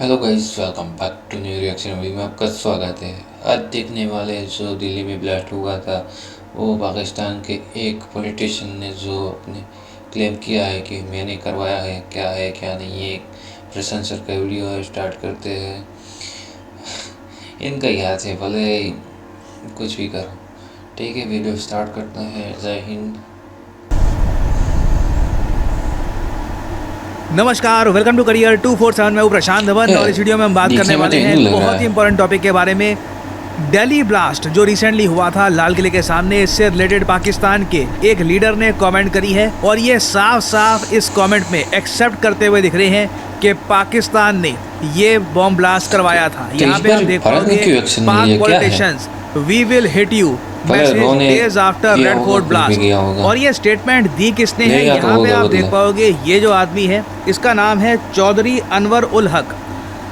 Hello guys, welcome back to new reaction video में आपका स्वागत है। आज देखने वाले जो दिल्ली में ब्लास्ट हुआ था वो पाकिस्तान के एक पॉलिटिशियन ने जो अपने क्लेम किया है कि मैंने करवाया है क्या नहीं। ये एक प्रशंसक का वीडियो है। स्टार्ट करते हैं। इनका याद है, भले कुछ भी करो, ठीक है। वीडियो स्टार्ट करते हैं। जय हिंद। नमस्कार, वेलकम टू करियर 247। मैं हूं प्रशांत धवन और इस वीडियो में हम बात करने वाले हैं बहुत ही इंपॉर्टेंट टॉपिक के बारे में। दिल्ली ब्लास्ट जो रिसेंटली हुआ था लाल किले के सामने, इससे रिलेटेड पाकिस्तान के एक लीडर ने कमेंट करी है और ये साफ साफ इस कमेंट में एक्सेप्ट करते हुए दिख रहे हैं कि पाकिस्तान ने ये बॉम्ब ब्लास्ट करवाया था। यहाँ पे आप देख पाओगे Pak politicians we will hit you days after Red Fort blast. और ये स्टेटमेंट दी किसने है, यहाँ पे आप देख पाओगे ये जो आदमी है इसका नाम है चौधरी अनवर उल हक।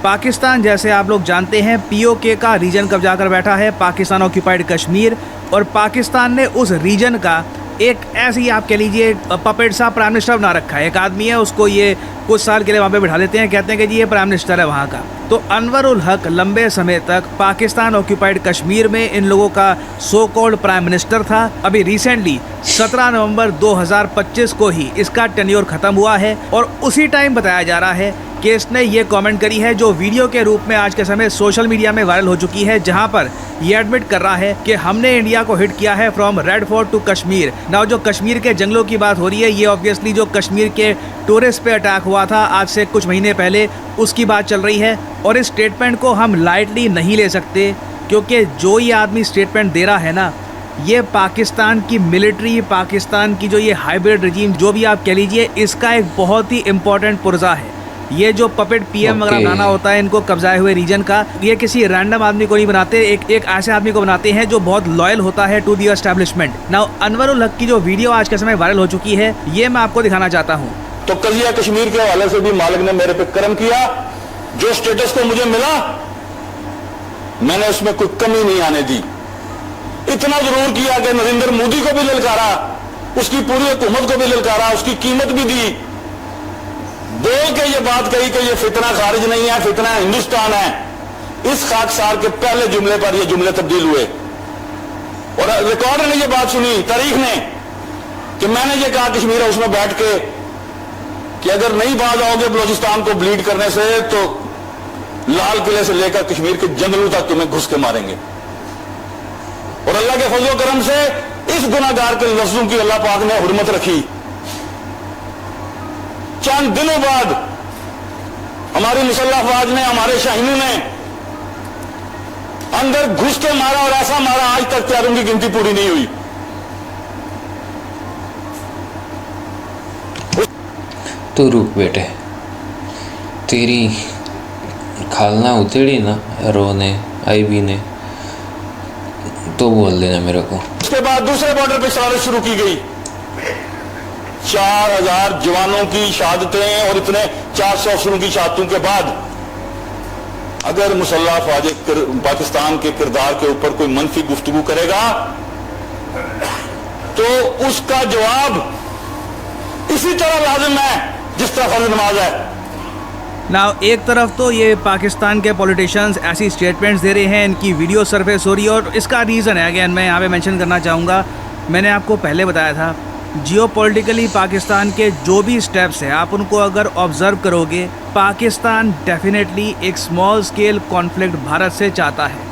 पाकिस्तान जैसे आप लोग जानते हैं पीओके का रीजन कब्जा कर बैठा है, पाकिस्तान ऑक्यूपाइड कश्मीर, और पाकिस्तान ने उस रीजन का एक ऐसी आप कह लीजिए पपेट सा प्राइम मिनिस्टर बना रखा है। एक आदमी है, उसको ये कुछ साल के लिए वहाँ पे बिठा लेते हैं, कहते हैं कि जी ये प्राइम मिनिस्टर है वहाँ का। तो अनवर उल हक लंबे समय तक पाकिस्तान ऑक्यूपाइड कश्मीर में इन लोगों का सो कॉल्ड प्राइम मिनिस्टर था। अभी रिसेंटली 17 नवंबर 2025 को ही इसका टेन्योर खत्म हुआ है और उसी टाइम बताया जा रहा है कि इसने ये कमेंट करी है जो वीडियो के रूप में आज के समय सोशल मीडिया में वायरल हो चुकी है, जहां पर ये एडमिट कर रहा है कि हमने इंडिया को हिट किया है from Red Fort to Kashmir. Now जो कश्मीर के जंगलों की बात हो रही है, ये ऑब्वियसली जो कश्मीर के टूरिस्ट पे अटैक हुआ था आज से कुछ महीने पहले, उसकी बात चल रही है। और इस स्टेटमेंट को हम लाइटली नहीं ले सकते, क्योंकि जो ये आदमी स्टेटमेंट दे रहा है ना, ये पाकिस्तान की मिलिट्री, पाकिस्तान की जो ये हाइब्रिड रजीम जो भी आप कह लीजिए, इसका एक बहुत ही इंपॉर्टेंट पुर्जा है। ये जो पपेट पीएम वगैरह बनाना होता है इनको कब्जाए हुए रीजन का, ये किसी रैंडम आदमी को नहीं बनाते, एक ऐसे आदमी को बनाते हैं जो बहुत लॉयल होता है to the establishment. Now Anwar ul Haq की जो वीडियो आज के समय वायरल हो चुकी है, ये मैं आपको दिखाना चाहता हूँ। तो कजिया कश्मीर के हवाले से भी मालिक ने मेरे पे कर्म किया। जो स्टेटस को मुझे मिला मैंने उसमें कोई कमी नहीं आने दी। इतना जरूर किया कि नरेंद्र मोदी को भी ललकारा, उसकी पूरी हुकूमत को भी ललकारा, उसकी कीमत भी दी, बोल के ये बात कही कि ये फितना खारिज नहीं है, फितना हिंदुस्तान है। इस खाकसार के पहले जुमले पर ये जुमले तब्दील हुए और रिकॉर्ड ने ये बात सुनी, तारीख ने, कि मैंने ये कहा कश्मीर हाउस में बैठ के कि अगर नहीं बाज आओगे बलूचिस्तान को ब्लीड करने से तो लाल किले से लेकर कश्मीर के जंगलों तक तुम्हें घुस के मारेंगे। और अल्लाह के फजल करम से इस गुनाहगार के लफ्जों की अल्लाह पाक ने हुर्मत रखी। चंद दिनों बाद हमारी मुसल्लह अफवाज ने, हमारे शाहीनों ने अंदर घुस के मारा और ऐसा मारा आज तक त्यारों की गिनती पूरी नहीं हुई। तो रुक बेटे, तेरी खालना उतरी ना रोने आईबी ने, तो बोल देना मेरे को। उसके बाद दूसरे बॉर्डर पर साजिश शुरू की गई। 4000 जवानों की शहादतें और इतने 400 अफसरों की शहादतों के बाद अगर मुसल्लह अफवाज पाकिस्तान के किरदार के ऊपर कोई मनफी गुफ्तगू करेगा तो उसका जवाब इसी तरह लाजिम है जिस तरह फर्ज नमाज है। नाउ एक तरफ तो ये पाकिस्तान के पॉलिटिशियंस ऐसी स्टेटमेंट्स दे रहे हैं, इनकी वीडियो सरफेस हो रही है और इसका रीज़न है, अगेन मैं यहाँ पे मेंशन करना चाहूँगा, मैंने आपको पहले बताया था, जियोपॉलिटिकली पाकिस्तान के जो भी स्टेप्स हैं आप उनको अगर ऑब्जर्व करोगे, पाकिस्तान डेफिनेटली एक स्मॉल स्केल कॉन्फ्लिक्ट भारत से चाहता है।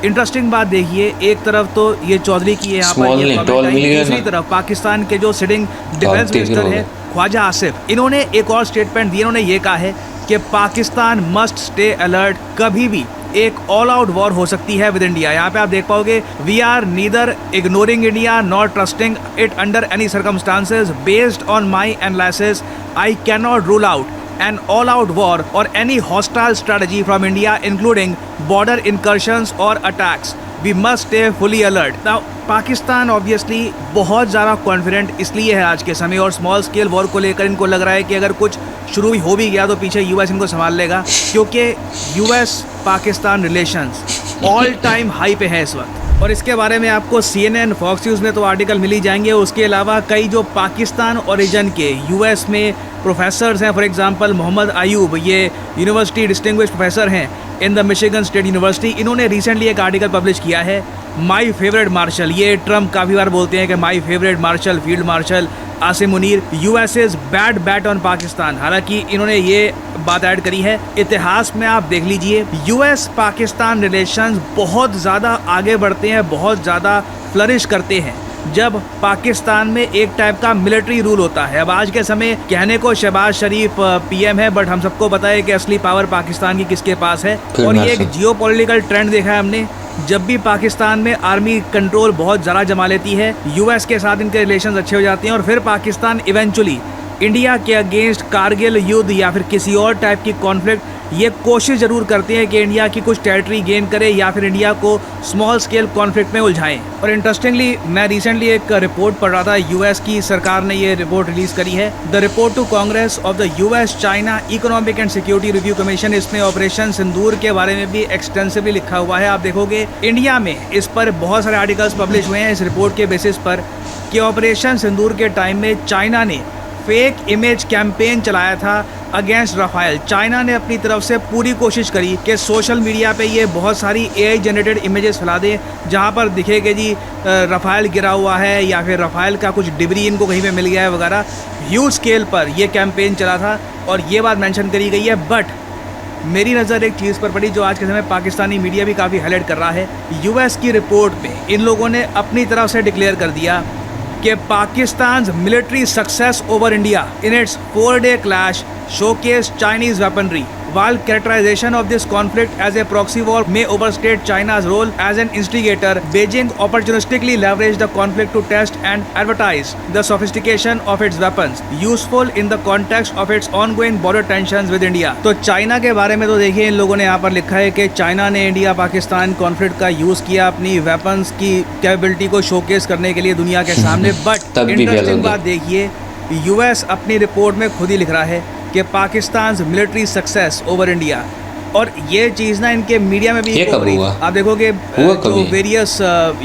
इंटरेस्टिंग बात देखिए, एक तरफ तो ये चौधरी की है यहाँ पर ये कमेंट आई, दूसरी तरफ पाकिस्तान के जो सिटिंग डिफेंस मिनिस्टर है ख्वाजा आसिफ, इन्होंने एक और स्टेटमेंट दी। इन्होंने ये कहा है कि पाकिस्तान मस्ट स्टे अलर्ट, कभी भी एक ऑल आउट वॉर हो सकती है विद इंडिया। यहाँ पे आप देख पाओगे, we are neither ignoring India nor trusting it under any circumstances, based on my analysis I can not rule out an all-out war or any hostile strategy from India, including border incursions or attacks. We must stay fully alert. Now, Pakistan obviously बहुत ज़्यादा confident इसलिए है आज के समय, और small scale war को लेकर इनको लग रहा है कि अगर कुछ शुरू हो भी गया तो पीछे यूएस इनको संभाल लेगा, क्योंकि US Pakistan relations all time high पे है इस वक्त। और इसके बारे में आपको CNN, फॉक्स न्यूज़ में तो आर्टिकल मिल ही जाएंगे। उसके अलावा कई जो पाकिस्तान ओरिजिन के US में प्रोफेसर्स हैं, फॉर एग्जांपल मोहम्मद अयूब, ये यूनिवर्सिटी डिस्टिंग्विश्ड प्रोफेसर हैं in the Michigan State University, इन्होंने रिसेंटली एक आर्टिकल पब्लिश किया है, माई फेवरेट मार्शल। ये ट्रम्प काफ़ी बार बोलते हैं कि my favourite marshal, field marshal Asim Munir, US's bad bet on Pakistan. हालांकि इन्होंने ये बात ऐड करी है, इतिहास में आप देख लीजिए US पाकिस्तान रिलेशंस बहुत ज़्यादा आगे बढ़ते हैं, बहुत ज़्यादा फ्लरिश करते हैं जब पाकिस्तान में एक टाइप का मिलिट्री रूल होता है। अब आज के समय कहने को शहबाज शरीफ PM है, बट हम सबको पता है कि असली पावर पाकिस्तान की किसके पास है। और ये एक जियोपॉलिटिकल ट्रेंड देखा है हमने, जब भी पाकिस्तान में आर्मी कंट्रोल बहुत ज़्यादा जमा लेती है, US के साथ इनके रिलेशंस अच्छे हो जाते हैं और फिर पाकिस्तान इवेंचुअली इंडिया के अगेंस्ट कारगिल युद्ध या फिर किसी और टाइप की कॉन्फ्लिक्ट, ये कोशिश ज़रूर करते हैं कि इंडिया की कुछ टेरिटरी गेन करे या फिर इंडिया को स्मॉल स्केल कॉन्फ्लिक्ट में उलझाएं। और इंटरेस्टिंगली मैं रिसेंटली एक रिपोर्ट पढ़ रहा था, US की सरकार ने ये रिपोर्ट रिलीज़ करी है, the report to Congress of the US China economic and security review commission. इसमें ऑपरेशन सिंदूर के बारे में भी एक्सटेंसिवली लिखा हुआ है। आप देखोगे इंडिया में इस पर बहुत सारे आर्टिकल्स पब्लिश हुए हैं इस रिपोर्ट के बेसिस पर कि ऑपरेशन सिंदूर के टाइम में चाइना ने फेक इमेज कैंपेन चलाया था अगेंस्ट राफेल। चाइना ने अपनी तरफ से पूरी कोशिश करी कि सोशल मीडिया पे ये बहुत सारी AI जनरेटेड इमेजेस फैला दें जहाँ पर दिखे कि जी राफेल गिरा हुआ है या फिर राफेल का कुछ डिब्री इनको कहीं पे मिल गया है वगैरह। ह्यूज स्केल पर ये कैंपेन चला था और ये बात मेंशन करी गई है। बट मेरी नज़र एक चीज़ पर पड़ी जो आज के समय पाकिस्तानी मीडिया भी काफ़ी हाईलाइट कर रहा है। US की रिपोर्ट में इन लोगों ने अपनी तरफ से डिक्लेयर कर दिया कि Pakistan military success over India in its 4-day clash showcased Chinese weaponry. While characterization of this conflict as a proxy war may overstate China's role as an instigator, Beijing opportunistically leveraged the conflict to test and advertise the sophistication of its weapons, useful in the context of its ongoing border tensions with India. तो China के बारे में तो देखिए इन लोगों ने यहाँ पर लिखा है कि चाइना ने इंडिया पाकिस्तान कॉन्फ्लिक्ट का यूज़ किया अपनी वेपन्स की कैपेबिलिटी को शोकेस करने के लिए दुनिया के सामने। बट इंटरेस्टिंग बात देखिए, US अपनी रिपोर्ट में खुद ही लिख रहा है कि Pakistan military success over India, और ये चीज़ ना इनके मीडिया में भी आप देखोगे जो वेरियस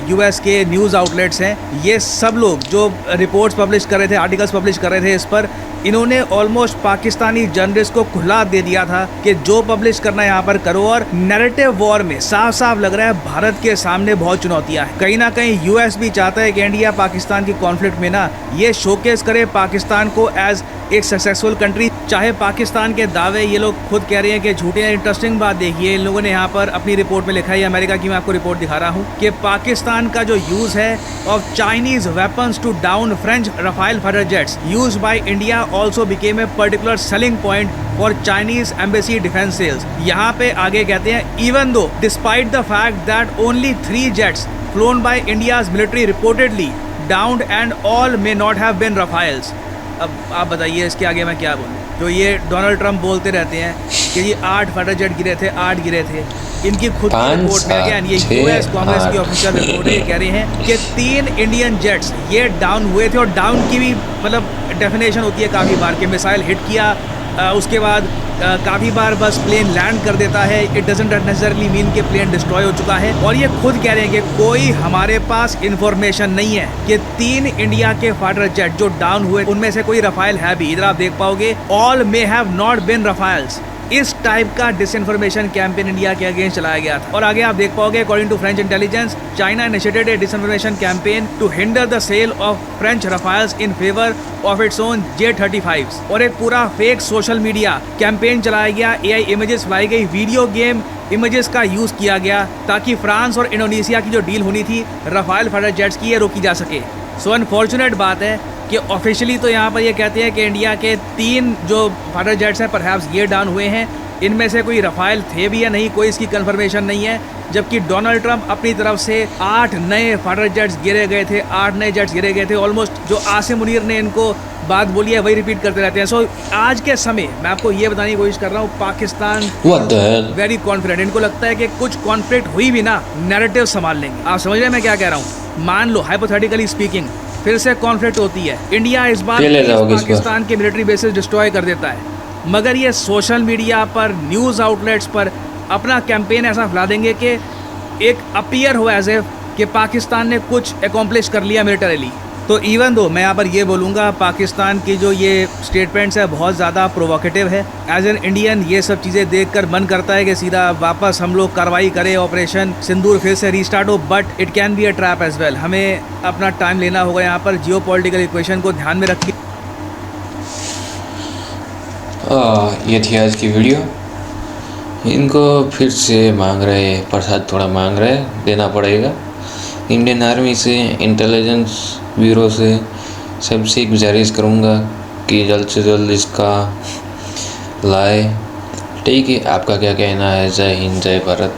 US के न्यूज़ आउटलेट्स हैं, ये सब लोग जो रिपोर्ट्स पब्लिश कर रहे थे, आर्टिकल्स पब्लिश कर रहे थे इस पर, इन्होंने ऑलमोस्ट पाकिस्तानी जर्नलिस्ट को खुला दे दिया था कि जो पब्लिश करना यहाँ पर करो। और नैरेटिव वॉर में साफ साफ लग रहा है भारत के सामने बहुत चुनौतियाँ हैं। कहीं ना कहीं US भी चाहता है कि इंडिया पाकिस्तान की कॉन्फ्लिक्ट में ना ये शोकेस करे पाकिस्तान को एज एक सक्सेसफुल कंट्री। चाहे पाकिस्तान के दावे ये लोग खुद कह रहे हैं कि झूठे हैं। इंटरेस्टिंग बात देखिए, इन लोगों ने यहाँ पर अपनी रिपोर्ट में लिखा है, अमेरिका की मैं आपको रिपोर्ट दिखा रहा हूँ, कि पाकिस्तान का जो यूज़ है of Chinese weapons to down French Rafale fighter jets used by India also became a particular selling point for Chinese embassy defence sales. यहाँ पे आगे कहते हैं, even though despite the fact that only 3 jets flown by India's military reportedly downed and all may not have been Rafales. अब आप बताइए इसके आगे मैं क्या बोलूँ। जो ये डोनाल्ड ट्रंप बोलते रहते हैं कि ये 8 फाइटर जेट गिरे थे, 8 गिरे थे, इनकी खुद की रिपोर्ट में अगेन ये US कांग्रेस की ऑफिशियल रिपोर्ट है, कह रहे हैं कि 3 इंडियन जेट्स ये डाउन हुए थे। और डाउन की भी मतलब डेफिनेशन होती है काफ़ी बार कि मिसाइल हिट किया, उसके बाद काफ़ी बार बस प्लेन लैंड कर देता है, इट डजंट नेसेसरली मीन कि प्लेन डिस्ट्रॉय हो चुका है। और ये खुद कह रहे हैं कि कोई हमारे पास इंफॉर्मेशन नहीं है कि 3 इंडिया के फाइटर जेट जो डाउन हुए उनमें से कोई राफेल है भी। इधर आप देख पाओगे, all may have not been Rafales. इस टाइप का डिसइंफॉर्मेशन कैंपेन इंडिया के अगेंस्ट चलाया गया था। और आगे आप देख पाओगे, according to French intelligence, China initiated a disinformation campaign to hinder the sale of French Rafales in favour of its own J-35। और एक पूरा फेक सोशल मीडिया कैंपेन चलाया गया, AI इमेजेस लाई गई, वीडियो गेम इमेजेस का use किया गया ताकि फ्रांस और इंडोनेशिया की जो डील होनी थी राफेल फाइटर जेट्स की, ये रोकी जा सके। सो अनफॉर्चुनेट बात है कि ऑफिशियली तो यहाँ पर ये कहते हैं कि इंडिया के 3 जो फाइटर जेट्स हैं परहैप्स ये डाउन हुए हैं, इनमें से कोई राफेल थे भी या नहीं कोई इसकी कंफर्मेशन नहीं है। जबकि डोनाल्ड ट्रंप अपनी तरफ से 8 नए फाइटर जेट्स गिरे गए थे, 8 नए जेट्स गिरे गए थे। ऑलमोस्ट जो आसिम मुनीर ने इनको बात बोली है वही रिपीट करते रहते हैं। सो आज के समय मैं आपको ये बताने की कोशिश कर रहा हूँ, पाकिस्तान वेरी कॉन्फिडेंट, इनको लगता है कि कुछ कॉन्फ्लिक्ट हुई भी ना नैरेटिव संभाल लेंगे। आप समझ रहे हैं मैं क्या कह रहा हूँ। मान लो हाइपोथेटिकली स्पीकिंग फिर से कॉन्फ्लिक्ट होती है, इंडिया इस बार पाकिस्तान के मिलिट्री बेसिस डिस्ट्रॉय कर देता है, मगर ये सोशल मीडिया पर न्यूज़ आउटलेट्स पर अपना कैंपेन ऐसा फैला देंगे कि एक अपीयर हो एज ए कि पाकिस्तान ने कुछ अकॉम्प्लिश कर लिया मिलिटरीली। तो इवन दो मैं यहाँ पर ये बोलूँगा पाकिस्तान की जो ये स्टेटमेंट्स है बहुत ज़्यादा प्रोवोकेटिव है। एज एन इंडियन ये सब चीज़ें देखकर मन करता है कि सीधा वापस हम लोग कार्रवाई करें, ऑपरेशन सिंदूर फिर से रीस्टार्ट हो, but it can be a trap as well. हमें अपना टाइम लेना होगा यहाँ पर, जियोपॉलिटिकल इक्वेशन को ध्यान में रखिए। ये थी आज की वीडियो। इनको फिर से मांग रहे प्रसाद, थोड़ा मांग रहे, देना पड़ेगा। इंडियन आर्मी से, इंटेलिजेंस ब्यूरो से सबसे गुजारिश करूँगा कि जल्द से जल्द इसका लाए। ठीक है, आपका क्या कहना है? जय हिंद, जय भारत।